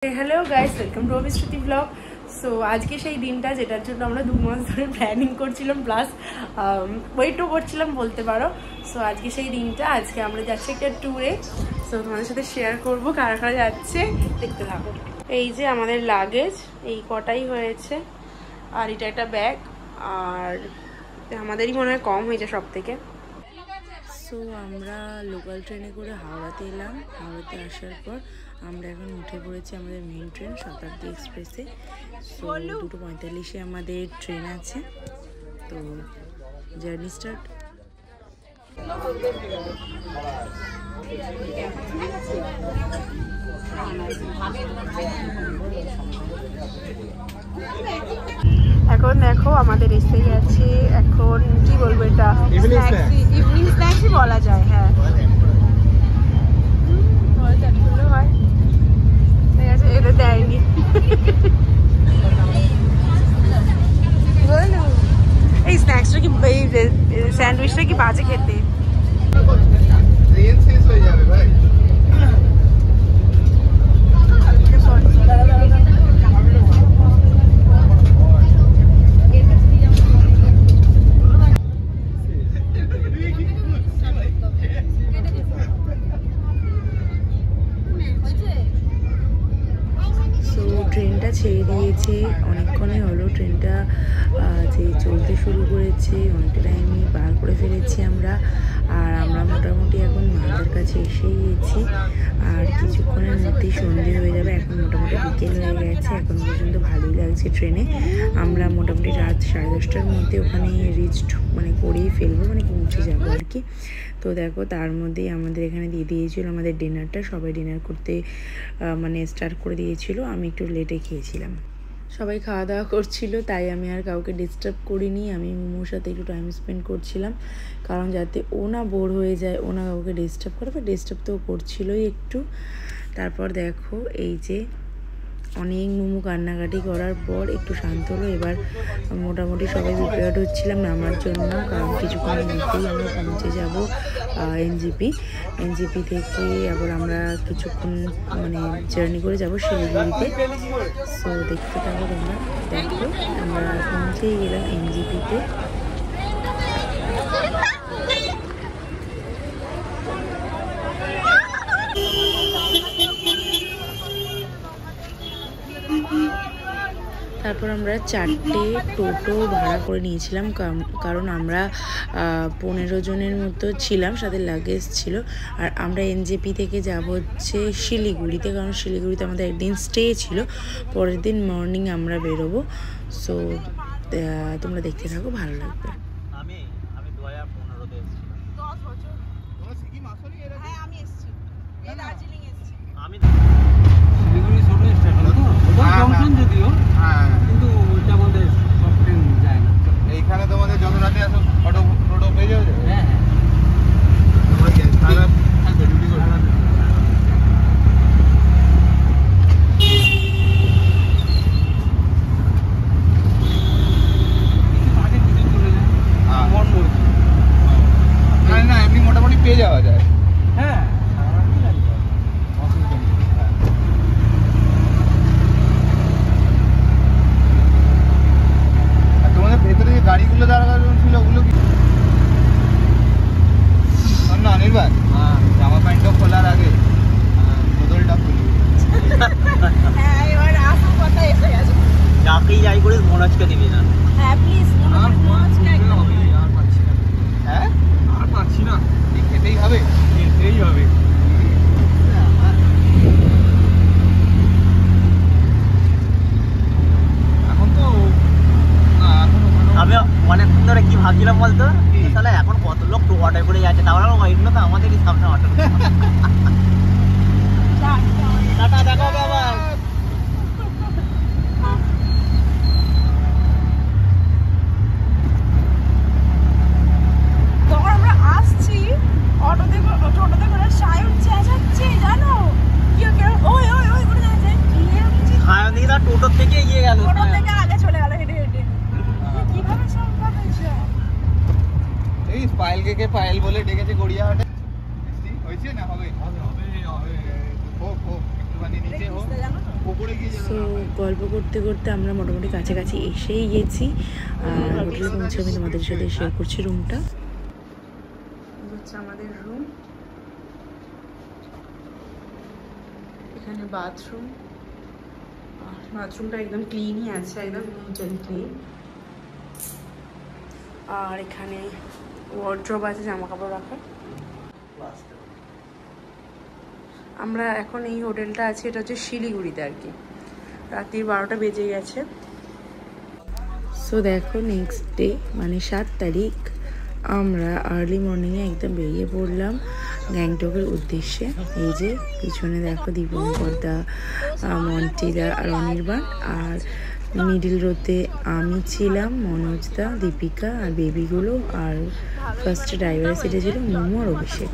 Hello guys welcome to Abhishruti blog. So आज के সেই দিনটা যেটার জন্য আমরা 2 মাস ধরে প্ল্যানিং করছিলাম প্লাস ওয়েটও করছিলাম বলতে পারো। সো আজকে সেই দিনটা, আজকে আমরা যাচ্ছি একটা ট্যুরে। সো তোমাদের সাথে শেয়ার করব কারা কারা যাচ্ছে, দেখতে থাকো। এই যে আমাদের লাগেজ এই কটাই হয়েছে, আর এটা একটা ব্যাগ, আর আমাদেরই মনে হয় কম হয়েছে সব থেকে। সো আমরা লোকাল ট্রেনে করে হাওড়াতে এলাম। হাওড়াতে আসার পর আমরা এখন উঠে পড়েছি আমাদের মেন ট্রেন শতাব্দী এক্সপ্রেসে। সো 2:45-এ আমাদের ট্রেন আছে, তো জার্নি স্টার্ট। এখন দেখো আমাদের এসে গেছে, এখন কি বলবো, এটা ইভিনিং স্ন্যাক্সই বলা যায়। হ্যাঁ হয়, ঠিক আছে, এটা দেয়নি। এই স্ন্যাক্সটা কি, এই স্যান্ডউইচটা কি বাজে খেতে। ট্রেনটা ছেড়ে দিয়েছে, অনেকক্ষণই হলো ট্রেনটা যে চলতে শুরু করেছে, অনেকটা টাইমই পার করে ফেলেছি আমরা। আর আমরা মোটামুটি এখন মালদার কাছে এসেই গেছি, আর কিছুক্ষণের মধ্যেই সন্ধে হয়ে যাবে। এখন মোটামুটি বিকেল হয়ে গেছে, এখন পর্যন্ত ভালোই লাগছে ট্রেনে। আমরা মোটামুটি রাত 10:30টার মধ্যে ওখানে রিচড করেই ফেলবো, পৌঁছে যাবো আর কি। তো দেখো তার মধ্যেই আমাদের এখানে দিয়ে দিয়েছিল আমাদের ডিনারটা, সবাই ডিনার করতে স্টার্ট করে দিয়েছিল। আমি একটু লেটে খেয়েছিলাম, সবাই খাওয়া দাওয়া করছিল, তাই আমি আর কাউকে ডিস্টার্ব করিনি। আমি মোমোর সাথে একটু টাইম স্পেন্ড করছিলাম, কারণ যাতে ও না বোর হয়ে যায়, ও না কাউকে ডিস্টার্ব করে, বা ডিস্টার্ব তো করছিলই একটু। তারপর দেখো এই যে অনেক মোমো কান্নাকাটি করার পর একটু শান্ত হলো। এবার মোটামুটি সবাই প্রিপেয়ার্ড হচ্ছিলাম নামার জন্য, কারণ কিছুক্ষণের মধ্যেই আমরা পৌঁছে যাব এনজিপি থেকে। আবার আমরা কিছুক্ষণ জার্নি করে যাব শিলিগুড়িতে। সো দেখতে থাকো তোমরা। দেখো আমরা পৌঁছেই গেলাম এনজিপিতে। তারপর আমরা 4টে টোটো ভাড়া করে নিয়েছিলাম, কারণ আমরা 15 জনের মতো ছিলাম, সাথে লাগেজ ছিল। আর আমরা এনজেপি থেকে যাব হচ্ছে শিলিগুড়িতে, কারণ শিলিগুড়িতে আমাদের একদিন স্টে ছিল, পরের দিন মর্নিং আমরা বেরোবো। সো তোমরা দেখতে থাকো, ভালো লাগবে। এইখানে তোমাদের যত রাতে আসো অটো টোটো পেয়ে যাবে। হ্যাঁ না এমনি মোটামুটি পেয়ে যাওয়া যায়। হ্যাঁ ভেতরে যে গাড়িগুলো দাঁড়ানো ছিল ওগুলো কি না নির্বাণ? জামা প্যান্টটা খোলার আগে বোতলটা খুলি। যাকেই যাই করে মনোজকে দিবি না। হ্যাঁ প্লিজ হ্যাঁ আর পাচ্ছি না, খেতেই হবে খেতেই হবে। আমি অনেকক্ষণ ধরে কি ভাবছিলাম বলতো, তাহলে এখন কত লোক অটো করে যাচ্ছে, তাহলে এগুলো তো আমাদেরই সামনে অটো। টাটা, দেখা হবে আবার। তখন আমরা আসছি অটোতে করে সায়ন চেঁচাচ্ছে, জানো কি ওই ওই ওই করে যাচ্ছে। সায়ন দিদা টোটো থেকে এগিয়ে গেল, টোটো থেকে আগে চলে গেল হেঁটে হেঁটে। কিভাবে সম্ভব হয়েছে? এই পায়েলকে পায়েল বলে ডেকেছে গড়িয়াহাটে। হয়েছে না হবে? হবে হবে। হোক হোক, একটুখানি নিচে হোক। সো গল্প করতে করতে আমরা মোটামুটি কাছাকাছি এসেই গেছি। আর হোটেলে পৌঁছে আমি তোমাদের সাথে শেয়ার করছি রুমটা। হচ্ছে আমাদের রুম, এখানে বাথরুম। বাথরুমটা একদম ক্লিনই আছে, একদম নিট অ্যান্ড ক্লিন। আর এখানে ওয়ার্ড্রব আছে জামা কাপড় রাখার। আমরা এখন এই হোটেলটা আছে, এটা হচ্ছে শিলিগুড়িতে আর কি। রাত্রির 12টা বেজে গেছে। সো দেখো নেক্সট ডে মানে 7 তারিখ আমরা আর্লি মর্নিংয়ে একদম বেরিয়ে পড়লাম গ্যাংটকের উদ্দেশ্যে। এই যে পিছনে দেখো দীপঙ্করদা, মন্টিদা আর অনির্বাণ। আর মিডিল রোতে আমি ছিলাম, মনোজদা, দীপিকা আর বেবিগুলো। আর ফার্স্ট ড্রাইভারের সিটে ছিল মোমো আর অভিষেক।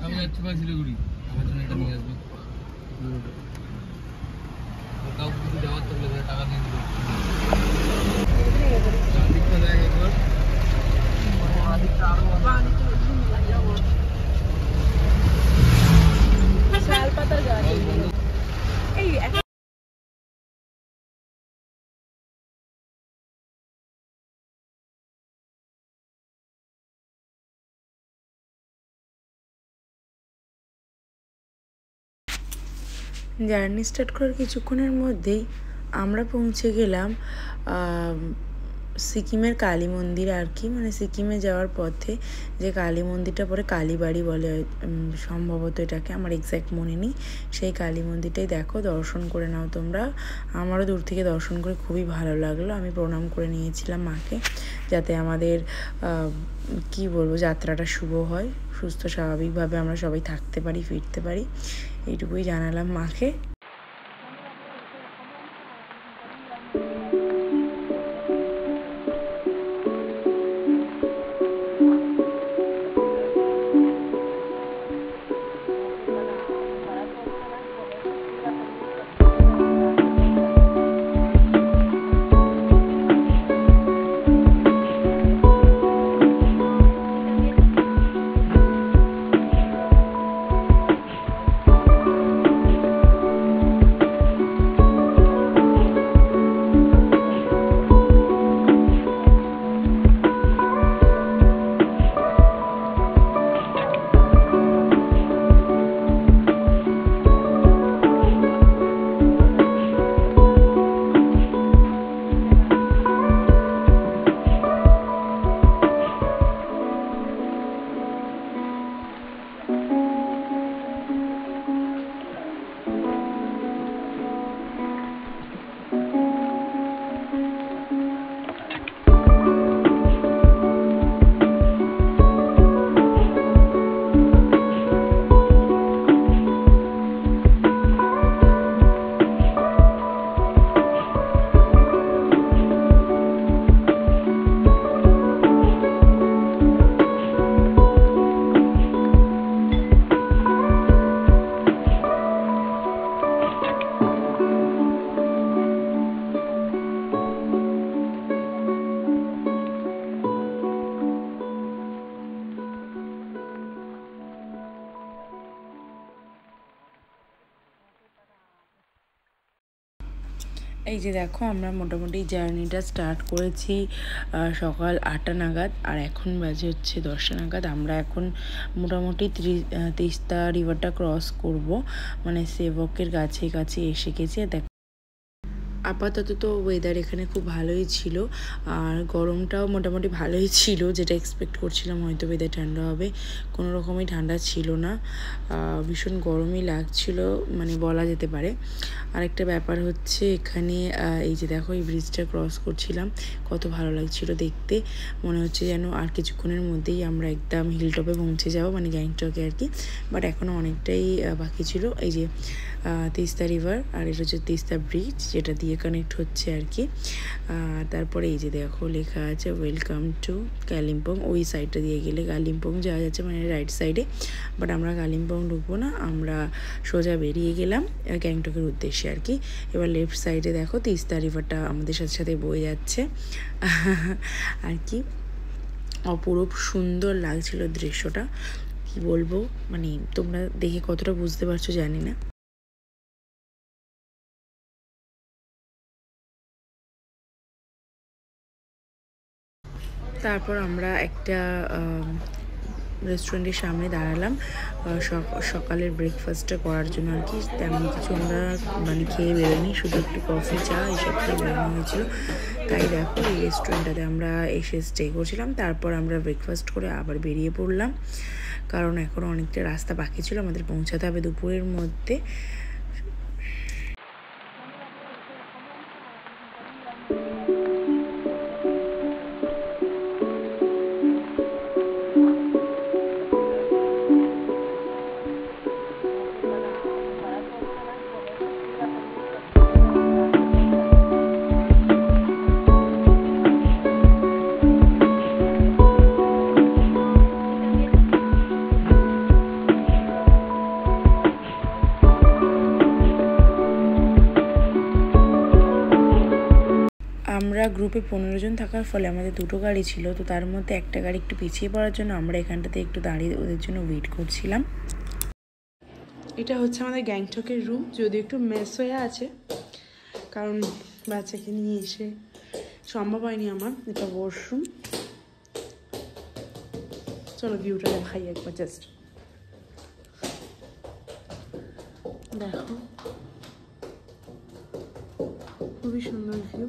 আমি যাচ্ছি বা শিলিগুড়ি, আমার জন্য এটা নিয়ে আসবো। কাউকে কিছু দেওয়ার থাকলে টাকা নিয়ে দেবো। দিকটা দেখ একবার। শালপাতার গাছ এই জার্নি স্টার্ট করার কিছুক্ষণের মধ্যেই আমরা পৌঁছে গেলাম সিকিমের কালী মন্দির আর কি। মানে সিকিমে যাওয়ার পথে যে কালী মন্দিরটা পরে কালীবাড়ি বলে সম্ভবত এটাকে, আমার এক্স্যাক্ট মনে নেই। সেই কালী মন্দিরটাই দেখো, দর্শন করে নাও তোমরা। আমারও দূর থেকে দর্শন করে খুবই ভালো লাগলো। আমি প্রণাম করে নিয়েছিলাম মাকে, যাতে আমাদের কি বলবো যাত্রাটা শুভ হয়, সুস্থ স্বাভাবিকভাবে আমরা সবাই থাকতে পারি, ফিরতে পারি, এইটুকুই জানালাম মাকে। এই যে দেখো আমরা মোটামুটি জার্নিটা স্টার্ট করেছি সকাল 8টা নাগাদ, আর এখন বাজে হচ্ছে 10টা নাগাদ। আমরা এখন মোটামুটি তিস্তা রিভারটা ক্রস করব, মানে সেবকের কাছে এসে গেছে। দেখো আপাতত তো ওয়েদার এখানে খুব ভালোই ছিল, আর গরমটাও মোটামুটি ভালোই ছিল, যেটা এক্সপেক্ট করছিলাম হয়তো ওয়েদার ঠান্ডা হবে, কোনো রকমই ঠান্ডা ছিল না, ভীষণ গরমই লাগছিল মানে বলা যেতে পারে। আরেকটা ব্যাপার হচ্ছে এখানে এই যে দেখো এই ব্রিজটা ক্রস করছিলাম, কত ভালো লাগছিল দেখতে, মনে হচ্ছে যেন আর কিছুক্ষণের মধ্যেই আমরা একদম হিলটপে পৌঁছে যাবো, মানে গ্যাংটকে আর কি। বাট এখনও অনেকটাই বাকি ছিল। এই যে তিস্তা রিভার, আর এটা হচ্ছে তিস্তা ব্রিজ, যেটা দিয়ে কানেক্ট হচ্ছে আর কি। তারপরে এই যে দেখো লেখা আছে ওয়েলকাম টু কালিম্পং। ওই সাইডটা দিয়ে গেলে কালিম্পং যাওয়া যাচ্ছে, মানে রাইট সাইডে। বাট আমরা কালিম্পং ঢুকবো না, আমরা সোজা বেরিয়ে গেলাম গ্যাংটকের উদ্দেশ্যে আর কি। এবার লেফট সাইডে দেখো তিস্তা রিভারটা আমাদের সাথে সাথে বয়ে যাচ্ছে আর কি। অপরূপ সুন্দর লাগছিল দৃশ্যটা, কি বলবো, মানে তোমরা দেখে কতটা বুঝতে পারছো জানি না। তারপর আমরা একটা রেস্টুরেন্টের সামনে দাঁড়ালাম সকালের ব্রেকফাস্টটা করার জন্য আর কি। তেমন কিছু আমরা মানে খেয়ে বেরোয়নি, শুধু একটু কফি চা এইসব খেয়ে বেরোনো হয়েছিল। তাই দেখো এই রেস্টুরেন্টটাতে আমরা এসে স্টে করছিলাম। তারপর আমরা ব্রেকফাস্ট করে আবার বেরিয়ে পড়লাম, কারণ এখনও অনেকটা রাস্তা বাকি ছিল, আমাদের পৌঁছাতে হবে দুপুরের মধ্যে। আমরা গ্রুপে 15 জন থাকার ফলে আমাদের দুটো গাড়ি ছিল, তো তার মধ্যে একটা গাড়ি একটু পিছিয়ে পড়ার জন্য আমরা এখানটাতে একটু দাঁড়িয়ে ওদের জন্য ওয়েট করছিলাম। এটা হচ্ছে আমাদের গ্যাংটকের রুম, যদি একটু মেস হয়ে আছে কারণ বাচ্চাকে নিয়ে এসে সম্ভব হয়নি আমার। এটা ওয়াশরুম, চলো ভিউটা দেখাই একবার জাস্ট দেখো, খুবই সুন্দর ভিউ।